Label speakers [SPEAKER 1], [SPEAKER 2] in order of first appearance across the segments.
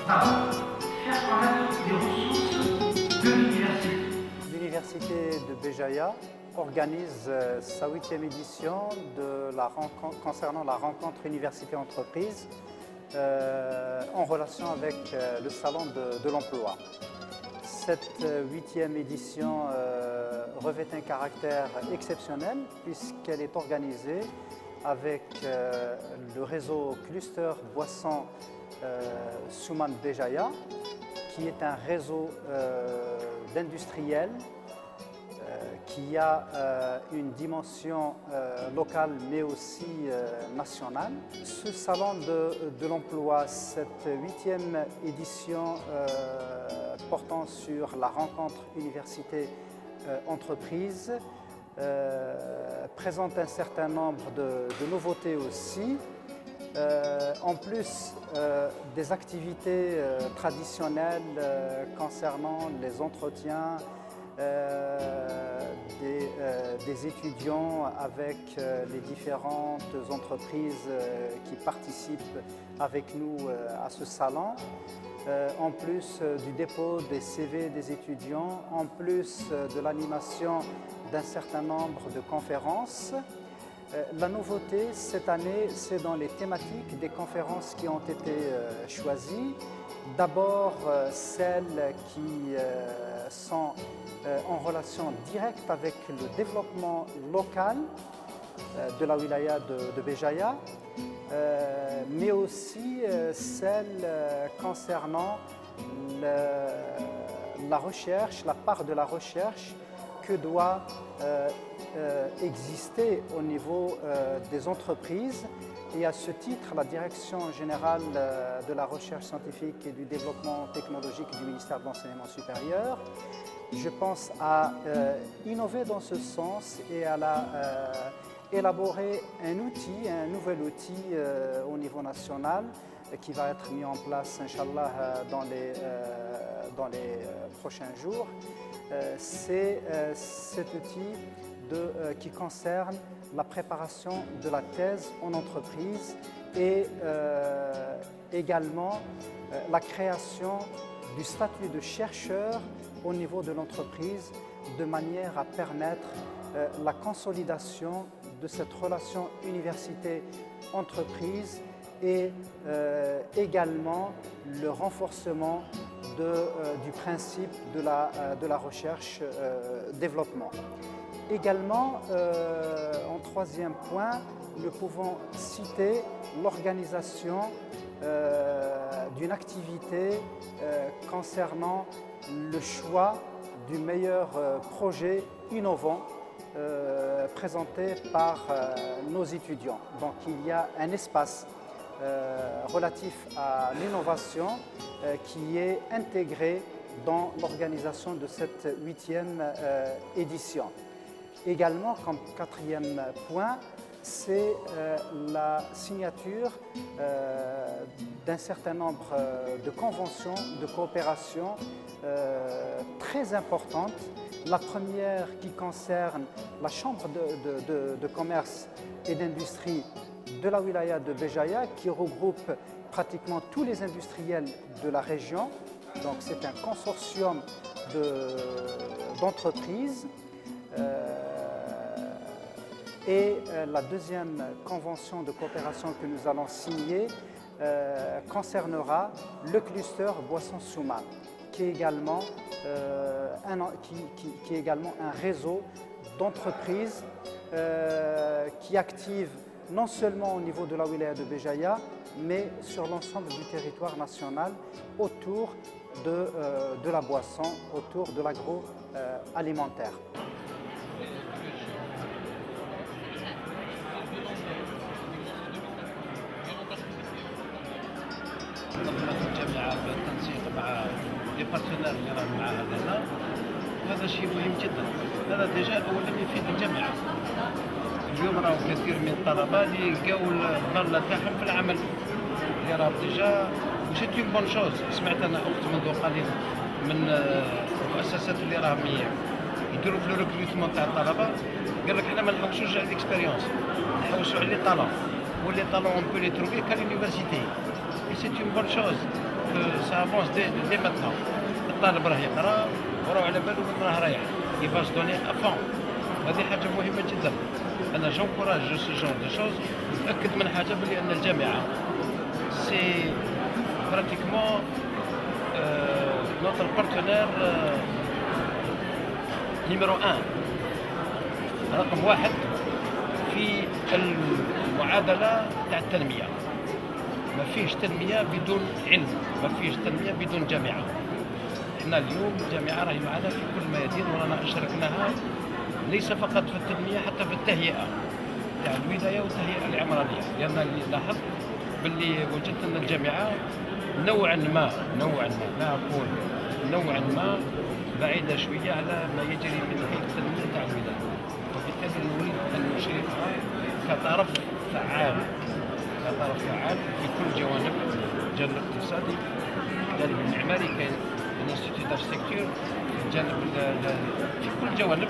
[SPEAKER 1] d'abord, faire connaître les ressources de l'université.
[SPEAKER 2] L'université de Béjaïa organise sa 8e édition concernant la rencontre université-entreprise en relation avec le salon de l'emploi. Cette 8e édition revêt un caractère exceptionnel puisqu'elle est organisée avec le réseau Cluster Boissons Souman Béjaïa, qui est un réseau d'industriels qui a une dimension locale mais aussi nationale. Ce salon de l'emploi, cette 8e édition portant sur la rencontre université-entreprise, présente un certain nombre de nouveautés aussi. En plus des activités traditionnelles concernant les entretiens des étudiants avec les différentes entreprises qui participent avec nous à ce salon, en plus du dépôt des CV des étudiants, en plus de l'animation d'un certain nombre de conférences. La nouveauté cette année, c'est dans les thématiques des conférences qui ont été choisies. D'abord, celles qui sont en relation directe avec le développement local de la wilaya de Béjaïa, mais aussi celles concernant la recherche, la part de la recherche que doit exister au niveau des entreprises. Et à ce titre, la Direction générale de la recherche scientifique et du développement technologique du ministère de l'Enseignement supérieur, je pense, à innover dans ce sens et à élaborer un nouvel outil au niveau national qui va être mis en place, Inch'Allah, dans les prochains jours. C'est cet outil qui concerne la préparation de la thèse en entreprise et également la création du statut de chercheur au niveau de l'entreprise de manière à permettre la consolidation de cette relation université-entreprise et également le renforcement du principe de la recherche-développement. Également, en troisième point, nous pouvons citer l'organisation d'une activité concernant le choix du meilleur projet innovant présenté par nos étudiants. Donc il y a un espace relatif à l'innovation qui est intégré dans l'organisation de cette 8e édition. Également, comme quatrième point, c'est la signature d'un certain nombre de conventions de coopération très importantes. La première qui concerne la Chambre de commerce et d'industrie de la wilaya de Béjaïa, qui regroupe pratiquement tous les industriels de la région. Donc c'est un consortium d'entreprises. Et la deuxième convention de coopération que nous allons signer concernera le cluster Boissons Souman, qui est également un réseau d'entreprises qui active non seulement au niveau de la wilaya de Béjaïa, mais sur l'ensemble du territoire national autour de la boisson, autour de l'agroalimentaire.
[SPEAKER 3] الجامعه بالتنسيق مع لي بارتنير اللي راه معاها هنا، وهذا شيء مهم جدا. هذا ديجا اولا يفيد الجامعه. اليوم راهو كثير من الطلبه اللي لقاو الضاله تاعهم في العمل اللي راه ديجا وسيت اون بون شوز. سمعت انا وقت منذ قليل من المؤسسات اللي راهم يديروا في الريكروتمون تاع الطلبه، قال لك حنا ما نحوسوش على الاكسبيريونس، نحوسوا على لي طالون، واللي طالون اون بو لي تروفي كا لونيفرسيتي. Et c'est une bonne chose. سا افونس دي ماتنا. الطالب راه يقرا وراه على بالو من راه رايح كيفاش دوني افون. هذه حاجه مهمه جدا. انا جونكوراج سو جون دو شوز. متاكد من حاجه بلي ان الجامعه سي براتيكمون نوتر بارتنير نيميرو 1 رقم واحد في المعادله تاع التنميه. ما فيش تنميه بدون علم، ما فيش تنميه بدون جامعه. احنا اليوم الجامعه راهي معنا في كل الميادين ورانا اشركناها ليس فقط في التنميه حتى في التهيئه تاع الولايه والتهيئه العمرانيه، لان اللي لاحظت باللي وجدت ان الجامعه نوعا ما لا اقول نوعا ما بعيده شويه على ما يجري من حيث التنميه تاع الولايه، وبالتالي نريد ان نشركها كطرف فعال في كل جوانب، الجانب الاقتصادي، الجانب المعماري، كاين الانستيتيوت داركتيكتور، الجانب في كل جوانب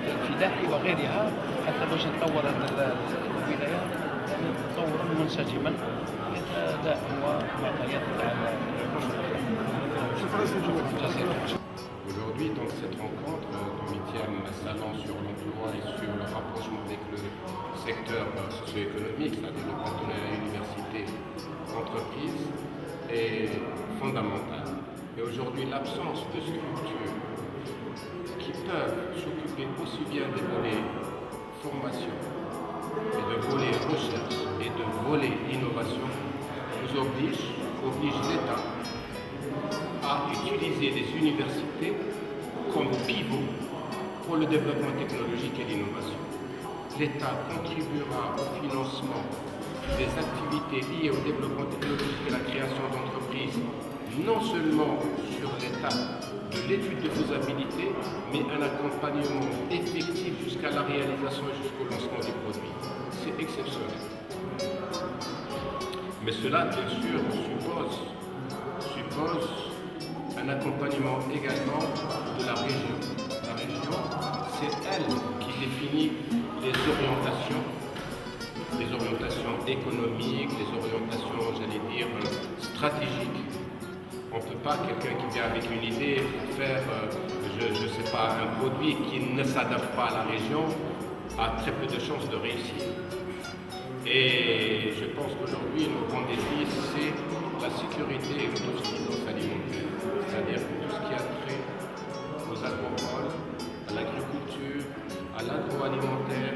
[SPEAKER 3] الفلاحي وغيرها، حتى باش نطور الولايه يعني تطورا منسجما. هذا هو معطيات تاع
[SPEAKER 4] Aujourd'hui, donc, cette rencontre, le 8e salon sur l'emploi et sur le rapprochement avec le secteur socio-économique, c'est-à-dire le partenariat université-entreprise, est fondamentale. Et aujourd'hui, l'absence de structures qui peuvent s'occuper aussi bien des volets formation et de volets recherche et de volets innovation nous oblige l'État à utiliser les universités comme pivot pour le développement technologique et l'innovation. L'État contribuera au financement des activités liées au développement technologique et à la création d'entreprises, non seulement sur l'état de l'étude de faisabilité, mais un accompagnement effectif jusqu'à la réalisation et jusqu'au lancement du produit. C'est exceptionnel. Mais cela, bien sûr, suppose un accompagnement également de la région. La région, c'est elle qui définit les orientations économiques, les orientations, j'allais dire, stratégiques. On ne peut pas, quelqu'un qui vient avec une idée pour faire, je ne sais pas, un produit qui ne s'adapte pas à la région, a très peu de chances de réussir. Et je pense qu'aujourd'hui, nos grands défis, c'est la sécurité et l'autosuffisance alimentaire. C'est-à-dire tout ce qui a trait aux agropoles, à l'agriculture, à l'agroalimentaire,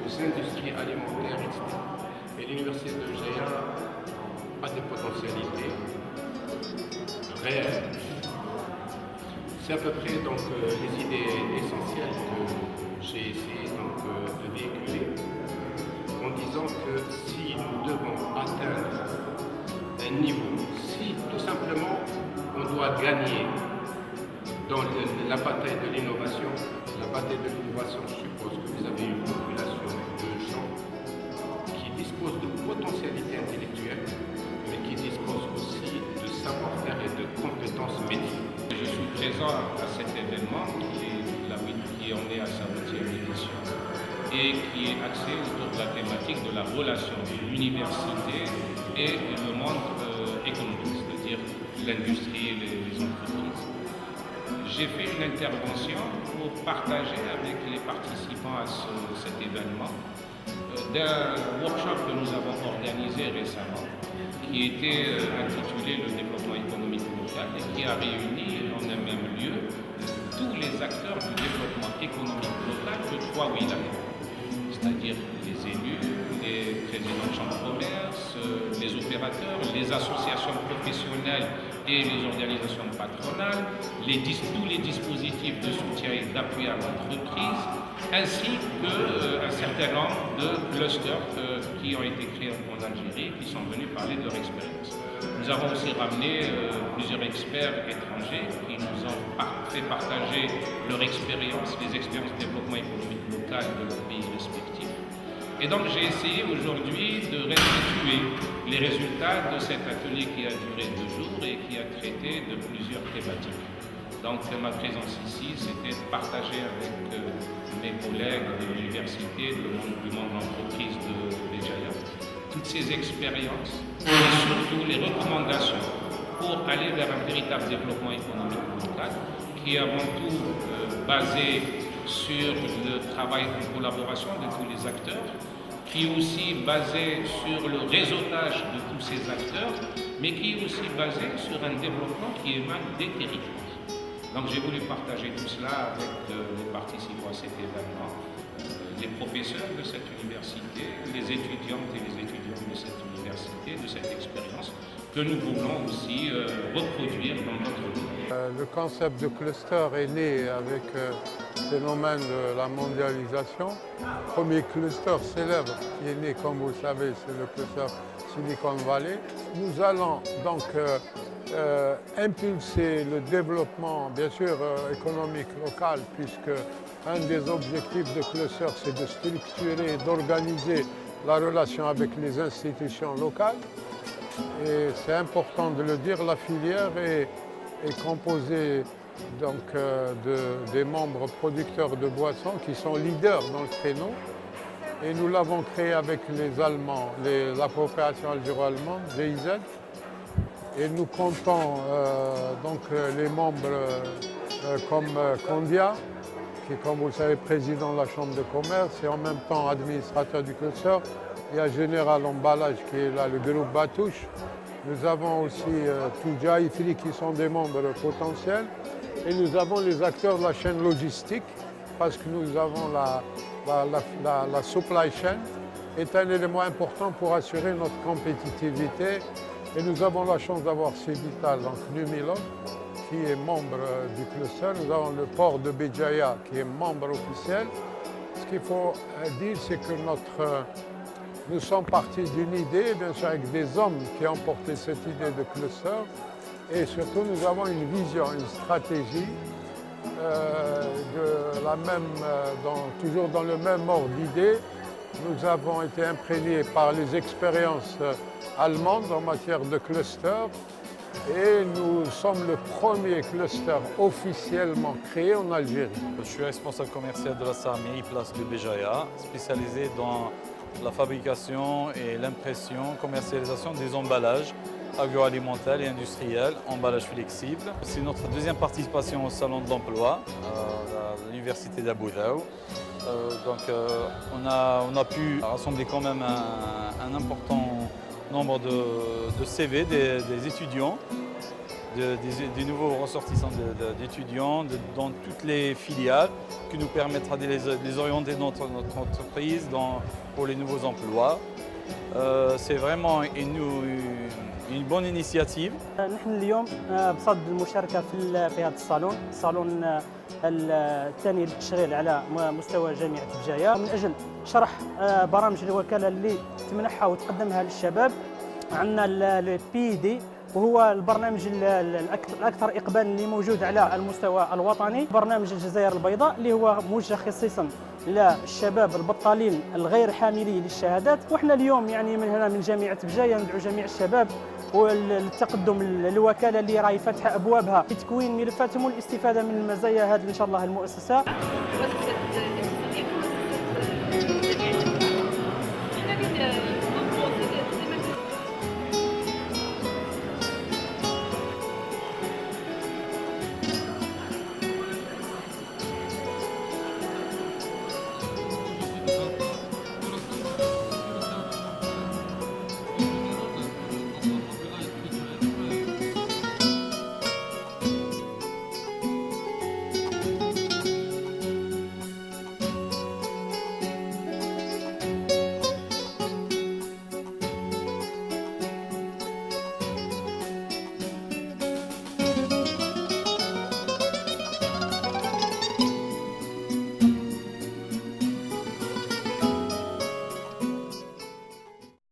[SPEAKER 4] aux industries alimentaires, etc. Et l'Université de Jaya a des potentialités réelles. C'est à peu près donc, les idées essentielles que j'ai essayé donc, de véhiculer, en disant que si nous devons atteindre un niveau, si tout simplement on doit gagner dans la bataille de l'innovation, la bataille de l'innovation suppose que vous avez une population de gens qui disposent de potentialités intellectuelles, mais qui disposent aussi de savoir-faire et de compétences métiers.
[SPEAKER 5] Je suis présent à cet événement qui en est à sa 8e édition et qui est axé autour de la thématique de la relation de l'université et le monde économique, c'est-à-dire l'industrie et les entreprises. J'ai fait une intervention pour partager avec les participants à cet événement d'un workshop que nous avons organisé récemment qui était intitulé Le développement économique local et qui a réuni en un même lieu tous les acteurs du développement économique local de 3 wilayas, c'est-à-dire les élus, les présidents de chambre de commerce, les opérateurs, les associations professionnelles et les organisations patronales, tous les dispositifs de soutien et d'appui à l'entreprise, ainsi qu'un certain nombre de clusters qui ont été créés en Algérie, qui sont venus parler de leur expérience. Nous avons aussi ramené plusieurs experts étrangers qui nous ont fait partager leur expérience, les expériences de développement économique local de leurs pays respectifs. Et donc j'ai essayé aujourd'hui de restituer les résultats de cet atelier qui a duré 2 jours et qui a traité de plusieurs thématiques. Donc ma présence ici, c'était de partager avec mes collègues de l'université, du monde de l'entreprise de Béjaïa, toutes ces expériences et surtout les recommandations pour aller vers un véritable développement économique local qui est avant tout basé sur le travail en collaboration de tous les acteurs, qui est aussi basé sur le réseautage de tous ces acteurs, mais qui est aussi basé sur un développement qui émane des territoires. Donc j'ai voulu partager tout cela avec les participants à cet événement, les professeurs de cette université, les étudiantes et les étudiants de cette université, de cette expérience que nous voulons aussi reproduire dans notre ville.
[SPEAKER 6] Le concept de cluster est né avec le phénomène de la mondialisation. Le premier cluster célèbre qui est né, comme vous le savez, c'est le cluster Silicon Valley. Nous allons donc impulser le développement, bien sûr, économique local, puisque un des objectifs de cluster, c'est de structurer et d'organiser la relation avec les institutions locales. Et c'est important de le dire, la filière est composée donc, des membres producteurs de boissons qui sont leaders dans le créneau. Et nous l'avons créé avec les Allemands, la coopération algéro-allemande, GIZ. Et nous comptons donc les membres comme Condia, qui est, comme vous le savez, président de la Chambre de commerce et en même temps administrateur du cluster. Il y a Général Emballage qui est là, le groupe Batouche. Nous avons aussi Touja, Ifri qui sont des membres potentiels. Et nous avons les acteurs de la chaîne logistique parce que nous avons la supply chain est un élément important pour assurer notre compétitivité. Et nous avons la chance d'avoir Cévital, donc Numilog, qui est membre du cluster. Nous avons le port de Béjaïa qui est membre officiel. Ce qu'il faut dire, c'est que nous sommes partis d'une idée, bien sûr, avec des hommes qui ont porté cette idée de cluster. Et surtout, nous avons une vision, une stratégie, toujours dans le même ordre d'idées. Nous avons été imprégnés par les expériences allemandes en matière de cluster. Et nous sommes le premier cluster officiellement créé en Algérie.
[SPEAKER 7] Je suis responsable commercial de la SAMI, place de Béjaïa, spécialisé dans la fabrication et l'impression, commercialisation des emballages agroalimentaires et industriels, emballages flexibles. C'est notre deuxième participation au Salon de l'Emploi à l'Université d'Abu Dhabi. On a pu rassembler quand même un important nombre de CV des étudiants, des nouveaux ressortissants d'étudiants dans toutes les filiales qui nous permettra de les orienter dans notre entreprise pour les nouveaux emplois. C'est vraiment une bonne initiative.
[SPEAKER 8] نحن اليوم بصدد المشاركة في هذا الصالون الثاني للتشغيل على مستوى جامعة بجاية من أجل شرح برامج الوكالة اللي تمنحها وتقدمها للشباب. عندنا البي دي وهو البرنامج الأكثر إقبالا اللي موجود على المستوى الوطني، برنامج الجزائر البيضاء اللي هو موجه خصيصا للشباب البطالين الغير حاملي للشهادات. وإحنا اليوم يعني من هنا من جامعة بجاية ندعو جميع الشباب والتقدم للوكالة اللي راهي فاتحة أبوابها في تكوين ملفاتهم والاستفادة من مزايا هذه إن شاء الله المؤسسة.